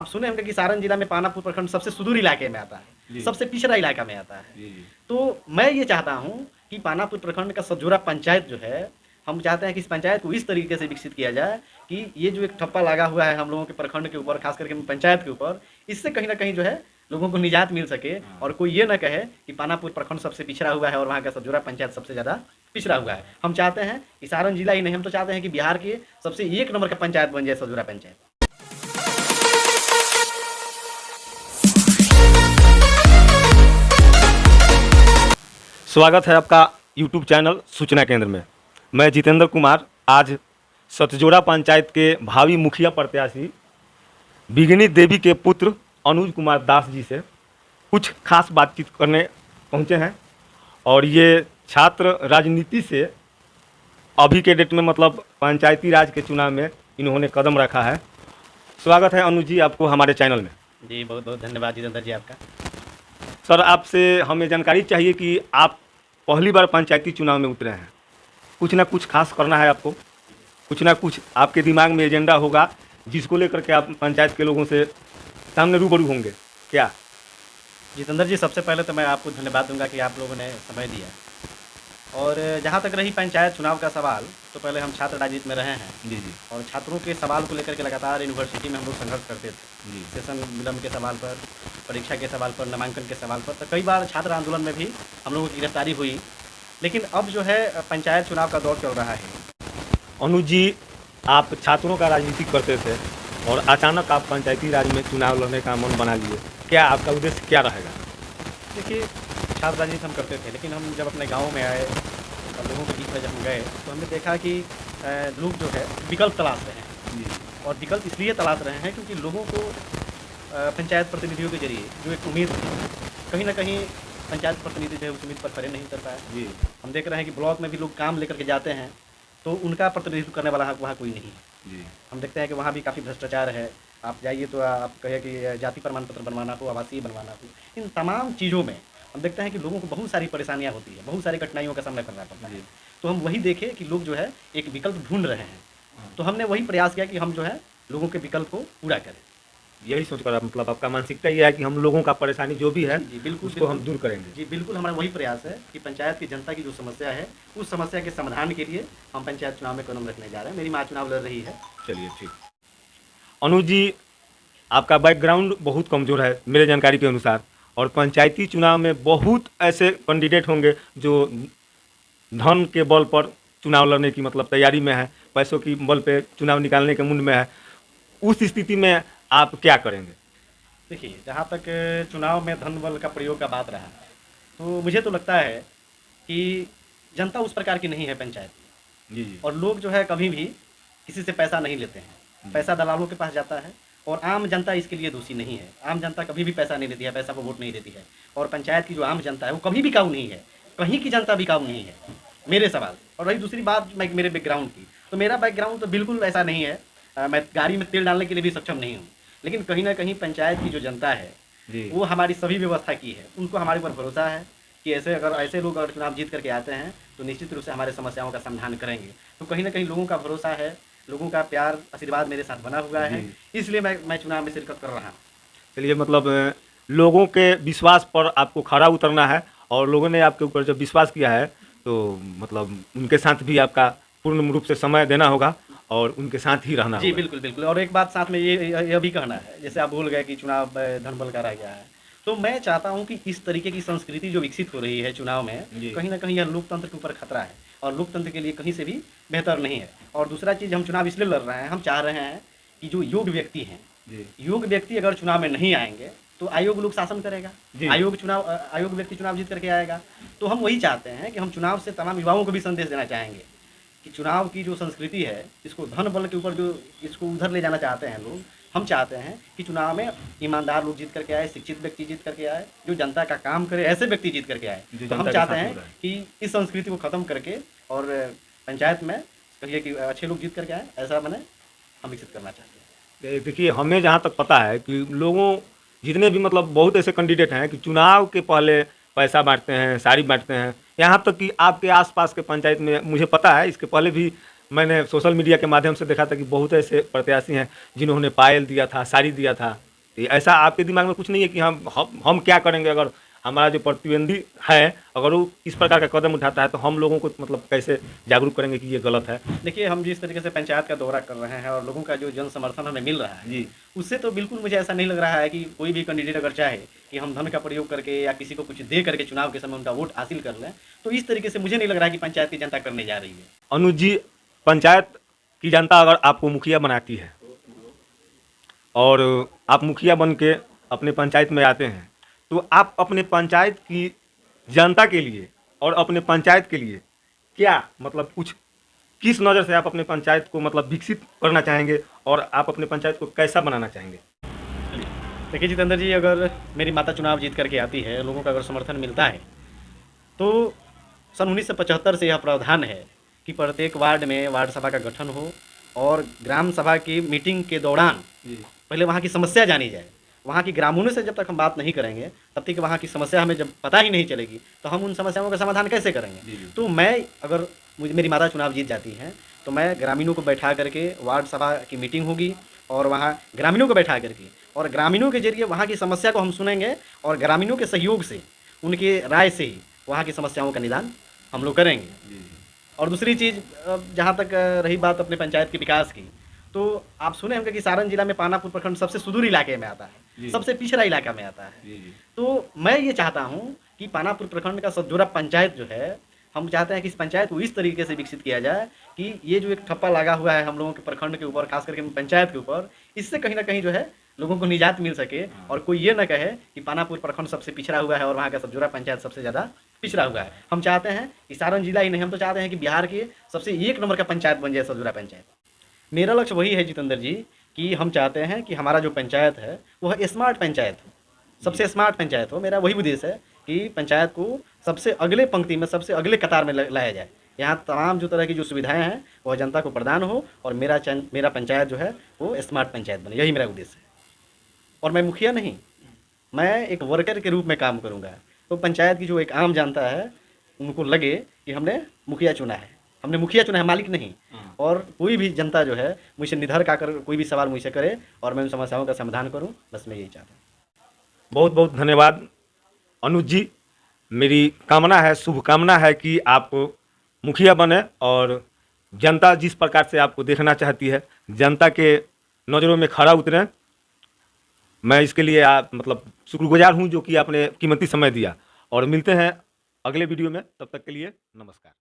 आप सुने होंगे कि सारण जिला में पानापुर प्रखंड सबसे सुदूर इलाके में आता है, सबसे पिछड़ा इलाका में आता है। तो मैं ये चाहता हूँ कि पानापुर प्रखंड का सजोरा पंचायत जो है, हम चाहते हैं कि इस पंचायत को इस तरीके से विकसित किया जाए कि ये जो एक ठप्पा लगा हुआ है हम लोगों के प्रखंड के ऊपर, खास करके पंचायत के ऊपर, इससे कहीं ना कहीं जो है लोगों को निजात मिल सके और कोई ये ना कहे कि पानापुर प्रखंड सबसे पिछड़ा हुआ है और वहाँ का सजोरा पंचायत सबसे ज़्यादा पिछड़ा हुआ है। हम चाहते हैं कि सारण जिला ही नहीं, हम तो चाहते हैं कि बिहार के सबसे एक नंबर का पंचायत बन जाए सजोरा पंचायत। स्वागत है आपका YouTube चैनल सूचना केंद्र में। मैं जितेंद्र कुमार आज सतजोड़ा पंचायत के भावी मुखिया प्रत्याशी बिगनी देवी के पुत्र अनुज कुमार दास जी से कुछ खास बातचीत करने पहुंचे हैं। और ये छात्र राजनीति से अभी के डेट में मतलब पंचायती राज के चुनाव में इन्होंने कदम रखा है। स्वागत है अनुज जी आपको हमारे चैनल में। जी बहुत बहुत धन्यवाद जितेंद्र जी आपका। सर, आपसे हमें जानकारी चाहिए कि आप पहली बार पंचायती चुनाव में उतरे हैं, कुछ ना कुछ खास करना है आपको, कुछ ना कुछ आपके दिमाग में एजेंडा होगा जिसको लेकर के आप पंचायत के लोगों से सामने रूबरू होंगे क्या? जितेंद्र जी, सबसे पहले तो मैं आपको धन्यवाद दूंगा कि आप लोगों ने समय दिया। और जहाँ तक रही पंचायत चुनाव का सवाल, तो पहले हम छात्र राजनीति में रहे हैं जी जी। और छात्रों के सवाल को लेकर के लगातार यूनिवर्सिटी में हम लोग संघर्ष करते थे जी। सेशन विलम्ब के सवाल पर, परीक्षा के सवाल पर, नामांकन के सवाल पर। तो कई बार छात्र आंदोलन में भी हम लोगों की गिरफ्तारी हुई। लेकिन अब जो है पंचायत चुनाव का दौर चल रहा है। अनुज जी, आप छात्रों का राजनीति करते थे और अचानक आप पंचायती राज में चुनाव लड़ने का मन बना लिए, क्या आपका उद्देश्य क्या रहेगा? देखिए, छात्र राजनीति हम करते थे, लेकिन हम जब अपने गाँव में आए और लोगों के बीच में जब हम गए तो हमने देखा कि लोग जो है विकल्प तलाश रहे हैं। और विकल्प इसलिए तलाश रहे हैं क्योंकि लोगों को पंचायत प्रतिनिधियों के जरिए जो एक उम्मीद थी, कहीं ना कहीं पंचायत प्रतिनिधि जो है उस उम्मीद पर खड़े नहीं उतर पाए। जी। हम देख रहे हैं कि ब्लॉक में भी लोग काम लेकर के जाते हैं तो उनका प्रतिनिधित्व करने वाला वहाँ कोई नहीं है। जी। हम देखते हैं कि वहाँ भी काफ़ी भ्रष्टाचार है। आप जाइए तो आप कहे कि जाति प्रमाण पत्र बनवाना हो, आवासीय बनवाना हो, इन तमाम चीज़ों में हम देखते हैं कि लोगों को बहुत सारी परेशानियाँ होती है, बहुत सारी कठिनाइयों का सामना करना पड़ता है। तो हम वही देखे कि लोग जो है एक विकल्प ढूंढ रहे हैं, तो हमने वही प्रयास किया कि हम जो है लोगों के विकल्प को पूरा करें। यही सोचकर मतलब आपका मानसिकता ये है कि हम लोगों का परेशानी जो भी है जी बिल्कुल, उसको हम दूर करेंगे। जी बिल्कुल, हमारा वही प्रयास है कि पंचायत की जनता की जो समस्या है उस समस्या के समाधान के लिए हम पंचायत चुनाव में कदम रखने जा रहे हैं। मेरी माँ चुनाव लड़ रही है। चलिए ठीक। अनुज जी, आपका बैकग्राउंड बहुत कमज़ोर है मेरे जानकारी के अनुसार, और पंचायती चुनाव में बहुत ऐसे कैंडिडेट होंगे जो धन के बल पर चुनाव लड़ने की मतलब तैयारी में है, पैसों की बल पे चुनाव निकालने के मुंड में है। उस स्थिति में आप क्या करेंगे? देखिए, जहाँ तक चुनाव में धन बल का प्रयोग का बात रहा, तो मुझे तो लगता है कि जनता उस प्रकार की नहीं है पंचायत में। जी जी। और लोग जो है कभी भी किसी से पैसा नहीं लेते हैं, पैसा दलालों के पास जाता है और आम जनता इसके लिए दोषी नहीं है। आम जनता कभी भी पैसा नहीं लेती है, पैसा को वोट नहीं देती है। और पंचायत की जो आम जनता है वो कभी भी काऊ नहीं है, कहीं की जनता भी काऊ नहीं है, मेरे सवाल। और रही दूसरी बात मेरे बैकग्राउंड की, तो मेरा बैकग्राउंड तो बिल्कुल ऐसा नहीं है। मैं गाड़ी में तेल डालने के लिए भी सक्षम नहीं हूँ। लेकिन कहीं ना कहीं पंचायत की जो जनता है वो हमारी सभी व्यवस्था की है, उनको हमारे ऊपर भरोसा है कि ऐसे लोग अगर चुनाव जीत करके आते हैं तो निश्चित रूप से हमारे समस्याओं का समाधान करेंगे। तो कहीं ना कहीं लोगों का भरोसा है, लोगों का प्यार आशीर्वाद मेरे साथ बना हुआ है, इसलिए मैं चुनाव में शिरकत कर रहा हूँ। चलिए, मतलब लोगों के विश्वास पर आपको खरा उतरना है और लोगों ने आपके ऊपर जब विश्वास किया है तो मतलब उनके साथ भी आपका पूर्ण रूप से समय देना होगा और उनके साथ ही रहना जी होगा। बिल्कुल बिल्कुल। और एक बात साथ में ये भी कहना है, जैसे आप भूल गए कि चुनाव धन बल का रह गया है, तो मैं चाहता हूं कि इस तरीके की संस्कृति जो विकसित हो रही है चुनाव में, कहीं ना कहीं यह लोकतंत्र के ऊपर खतरा है और लोकतंत्र के लिए कहीं से भी बेहतर नहीं है। और दूसरा चीज़, हम चुनाव इसलिए लड़ रहे हैं, हम चाह रहे हैं कि जो योग्य व्यक्ति हैं, योग्य व्यक्ति अगर चुनाव में नहीं आएंगे तो आयोग लोग शासन करेगा, आयोग व्यक्ति चुनाव जीत करके आएगा। तो हम वही चाहते हैं कि हम चुनाव से तमाम युवाओं को भी संदेश देना चाहेंगे कि चुनाव की जो संस्कृति है, इसको धन बल के ऊपर जो इसको उधर ले जाना चाहते हैं लोग, हम चाहते हैं कि चुनाव में ईमानदार लोग जीत करके आए, शिक्षित व्यक्ति जीत करके आए, जो जनता का काम करे, ऐसे व्यक्ति जीत करके आए। तो हम चाहते हैं कि इस संस्कृति को ख़त्म करके और पंचायत में कहिए कि अच्छे लोग जीत करके आए, ऐसा मैंने हम विकसित करना चाहते हैं। देखिए, हमें जहाँ तक पता है कि लोगों जितने भी मतलब बहुत ऐसे कैंडिडेट हैं कि चुनाव के पहले पैसा बांटते हैं, साड़ी बांटते हैं। यहाँ तक कि आपके आसपास के पंचायत में मुझे पता है, इसके पहले भी मैंने सोशल मीडिया के माध्यम से देखा था कि बहुत ऐसे प्रत्याशी हैं जिन्होंने पायल दिया था, साड़ी दिया था। ऐसा आपके दिमाग में कुछ नहीं है कि हम क्या करेंगे अगर हमारा जो प्रतिद्वंदी है, अगर वो इस प्रकार का कदम उठाता है तो हम लोगों को मतलब कैसे जागरूक करेंगे कि ये गलत है? देखिए, हम जिस तरीके से पंचायत का दौरा कर रहे हैं और लोगों का जो जन समर्थन हमें मिल रहा है, जी। उससे तो बिल्कुल मुझे ऐसा नहीं लग रहा है कि कोई भी कैंडिडेट अगर चाहे कि हम धन का प्रयोग करके या किसी को कुछ दे करके चुनाव के समय उनका वोट हासिल कर लें, तो इस तरीके से मुझे नहीं लग रहा है कि पंचायत की जनता करने जा रही है। अनुज जी, पंचायत की जनता अगर आपको मुखिया बनाती है और आप मुखिया बन के अपने पंचायत में आते हैं, तो आप अपने पंचायत की जनता के लिए और अपने पंचायत के लिए क्या मतलब कुछ किस नज़र से आप अपने पंचायत को मतलब विकसित करना चाहेंगे और आप अपने पंचायत को कैसा बनाना चाहेंगे? देखिए जितेंद्र जी, अगर मेरी माता चुनाव जीत करके आती है, लोगों का अगर समर्थन मिलता है, तो सन 1975 से यह प्रावधान है कि प्रत्येक वार्ड में वार्ड सभा का गठन हो और ग्राम सभा की मीटिंग के दौरान पहले वहाँ की समस्या जानी जाए। वहाँ की ग्रामीणों से जब तक हम बात नहीं करेंगे, तब तक वहाँ की समस्या हमें जब पता ही नहीं चलेगी, तो हम उन समस्याओं का समाधान कैसे करेंगे? तो मैं अगर मेरी माता चुनाव जीत जाती हैं, तो मैं ग्रामीणों को बैठा करके वार्ड सभा की मीटिंग होगी और वहाँ ग्रामीणों को बैठा करके और ग्रामीणों के जरिए वहाँ की समस्या को हम सुनेंगे और ग्रामीणों के सहयोग से, उनके राय से ही वहाँ की समस्याओं का निदान हम लोग करेंगे। और दूसरी चीज़, जहाँ तक रही बात अपने पंचायत के विकास की, तो आप सुने होंगे कि सारण जिला में पानापुर प्रखंड सबसे सुदूर इलाके में आता है, सबसे पिछड़ा इलाका में आता है। तो मैं ये चाहता हूँ कि पानापुर प्रखंड का सतजोरा पंचायत जो है, हम चाहते हैं कि इस पंचायत को इस तरीके से विकसित किया जाए कि ये जो एक ठप्पा लगा हुआ है हम लोगों के प्रखंड के ऊपर, खास करके पंचायत के ऊपर, इससे कहीं ना कहीं जो है लोगों को निजात मिल सके और कोई ये ना कहे कि पानापुर प्रखंड सबसे पिछड़ा हुआ है और वहाँ का सतजोरा पंचायत सबसे ज़्यादा पिछड़ा हुआ है। हम चाहते हैं कि सारण जिला ही नहीं, हम तो चाहते हैं कि बिहार के सबसे 1 नंबर का पंचायत बन जाए सतजोरा पंचायत। मेरा लक्ष्य वही है जितेंद्र जी कि हम चाहते हैं कि हमारा जो पंचायत है वह स्मार्ट पंचायत हो, सबसे स्मार्ट पंचायत हो। मेरा वही उद्देश्य है कि पंचायत को सबसे अगले पंक्ति में, सबसे अगले कतार में लाया जाए। यहाँ तमाम जो तरह की जो सुविधाएं हैं वह जनता को प्रदान हो और मेरा पंचायत जो है वो स्मार्ट पंचायत बने, यही मेरा उद्देश्य है। और मैं मुखिया नहीं, मैं एक वर्कर के रूप में काम करूँगा। तो पंचायत की जो एक आम जनता है उनको लगे कि हमने मुखिया चुना है, मालिक नहीं। और कोई भी जनता जो है मुझसे निधर का कर कोई भी सवाल मुझसे करे और मैं उन समस्याओं का समाधान करूं, बस मैं यही चाहता हूं। बहुत बहुत धन्यवाद अनुज जी। मेरी कामना है, शुभकामना है कि आप मुखिया बने और जनता जिस प्रकार से आपको देखना चाहती है, जनता के नज़रों में खरा उतरें। मैं इसके लिए मतलब शुक्रगुजार हूं जो कि आपने कीमती समय दिया, और मिलते हैं अगले वीडियो में। तब तक के लिए नमस्कार।